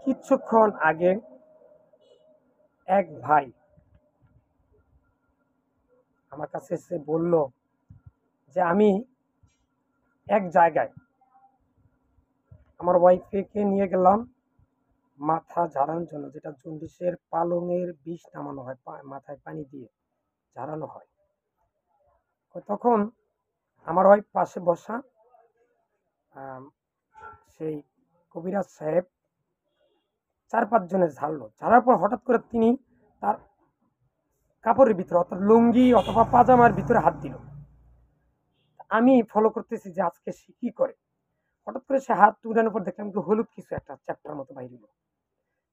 কিছুক্ষণ আগে এক ভাই আমার কাছে এসে বলল যে আমি এক জায়গায় আমার ওয়াইফকে নিয়ে গেলাম মাথা ঝাড়ানোর জন্য, যেটা জন্ডিসের পালংয়ের বিষ নামানো হয়, মাথায় পানি দিয়ে ঝাড়ানো হয়। তখন আমার ওয়াইফ পাশে বসা, আম, সেই কবিরাজ সাহেব 4-5 জনের ঝাড়লো। ঝাড়ার পর হঠাৎ করে তিনি তার কাপড়ের ভিতরে অর্থাৎ লুঙ্গি অথবা পাজামার ভিতরে হাত দিল। আমি ফলো করতেছি যে আজকে সে কি করে। হঠাৎ করে সে হাত উঠানোর পর দেখলাম যে হলুদ কিছু একটা চ্যাপ্টার মতো বাইরে হলো।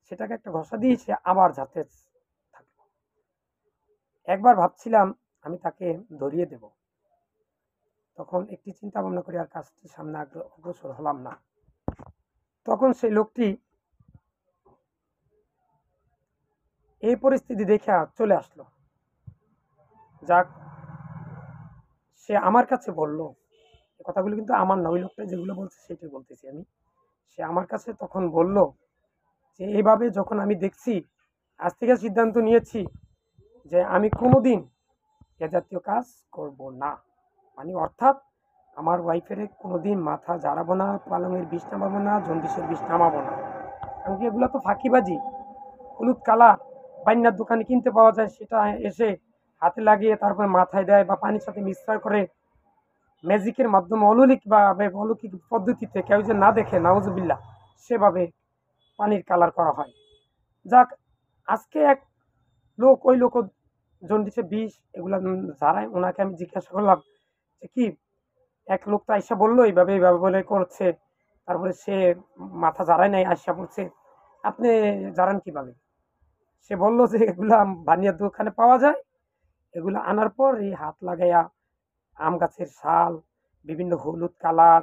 সেটাকে একটা ঘষা দিয়ে সে আবার ঝাড়তে থাকলো। একবার ভাবছিলাম আমি তাকে ধরিয়ে দেব, তখন একটি চিন্তা ভাবনা করে আর কাজটির সামনে অগ্রসর হলাম না। তখন সেই লোকটি এই পরিস্থিতি দেখে চলে আসলো। যাক, সে আমার কাছে বলল, কথাগুলো কিন্তু আমার না, ওই লোকটা যেগুলো বলছে সেটাই বলতেছি আমি। সে আমার কাছে তখন বলল যে এইভাবে যখন আমি দেখছি, আজ থেকে সিদ্ধান্ত নিয়েছি যে আমি কোনোদিন এ জাতীয় কাজ করব না। মানে অর্থাৎ আমার ওয়াইফের কোনোদিন মাথা ঝাড়াবো না, পালংয়ের বিষ নামাবো না, জন্ডিসের বিষ নামাবো না। কারণ কি এগুলো তো ফাঁকিবাজি। হলুদ কালার বাইন্যার দোকানে কিনতে পাওয়া যায়, সেটা এসে হাতে লাগিয়ে তারপর মাথায় দেয় বা পানির সাথে মিক্সচার করে ম্যাজিকের মাধ্যমে অলৌকিক বা অলৌকিক পদ্ধতিতে কেউ যে না দেখে নাউজুবিল্লাহ সেভাবে পানির কালার করা হয়। যাক, আজকে এক লোক, ওই লোক জন্ডিসে বিষ এগুলা ঝাড়ায়, ওনাকে আমি জিজ্ঞাসা করলাম যে কি, এক লোক তো আইসা বললো এইভাবে এইভাবে বলে করছে, তারপরে সে মাথা ঝাড়ায় নাই, আইসা বলছে আপনি ঝাড়ান কিভাবে? সে বলল যে এগুলা বানিয়ার দোকানে পাওয়া যায়, এগুলো আনার পর এই হাত লাগাইয়া আম গাছের শাল, বিভিন্ন হলুদ কালার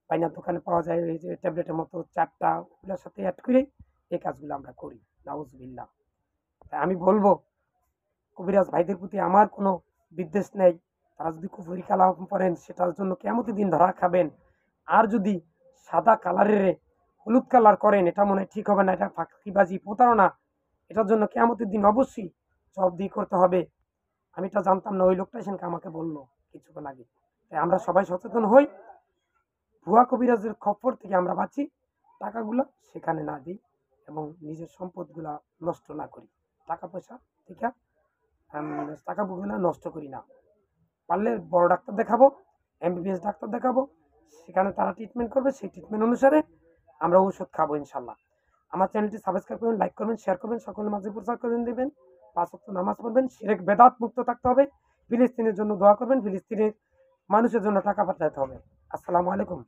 বাইনার দোকানে পাওয়া যায়, এই যে ট্যাবলেটের মতো চারটা, ওগুলোর সাথে অ্যাড করে এই কাজগুলো আমরা করি। নাউজুবিল্লাহ। তাই আমি বলবো কবিরাজ ভাইদের প্রতি আমার কোনো বিদ্বেষ নেই। তারা যদি কুফরি কালাম করেন সেটার জন্য কিয়ামতের দিন ধরা খাবেন। আর যদি সাদা কালারের হলুদ কালার করেন, এটা মনে হয় ঠিক হবে না, এটা ফাঁকিবাজি, প্রতারণা। এটার জন্য কিয়ামতের দিন অবশ্যই জবাবদিহি করতে হবে। আমি এটা জানতাম না, ওই লোকটা সেখানে আমাকে বললো কিছুক্ষণ আগে। তাই আমরা সবাই সচেতন হই, ভুয়া কবিরাজের খপ্পর থেকে আমরা বাঁচি, টাকাগুলা সেখানে না দিই এবং নিজের সম্পদগুলা নষ্ট না করি। টাকা পয়সা থেকে টাকাগুলো নষ্ট করি না। পারলে বড় ডাক্তার দেখাবো, এমবিবিএস ডাক্তার দেখাবো, সেখানে তারা ট্রিটমেন্ট করবে, সেই ট্রিটমেন্ট অনুসারে আমরা ওষুধ খাবো ইনশাল্লাহ। আমার চ্যানেলটি সাবস্ক্রাইব করবেন, লাইক করবেন, শেয়ার করবেন, সকলের মাঝে প্রচার করে দেবেন। 5 ওয়াক্ত নামাজ পড়বেন, শিরক বেদাত মুক্ত থাকতে হবে। ফিলিস্তিনের জন্য দোয়া করবেন, ফিলিস্তিনের মানুষের জন্য টাকা পাঠাতে হবে। আসসালামু আলাইকুম।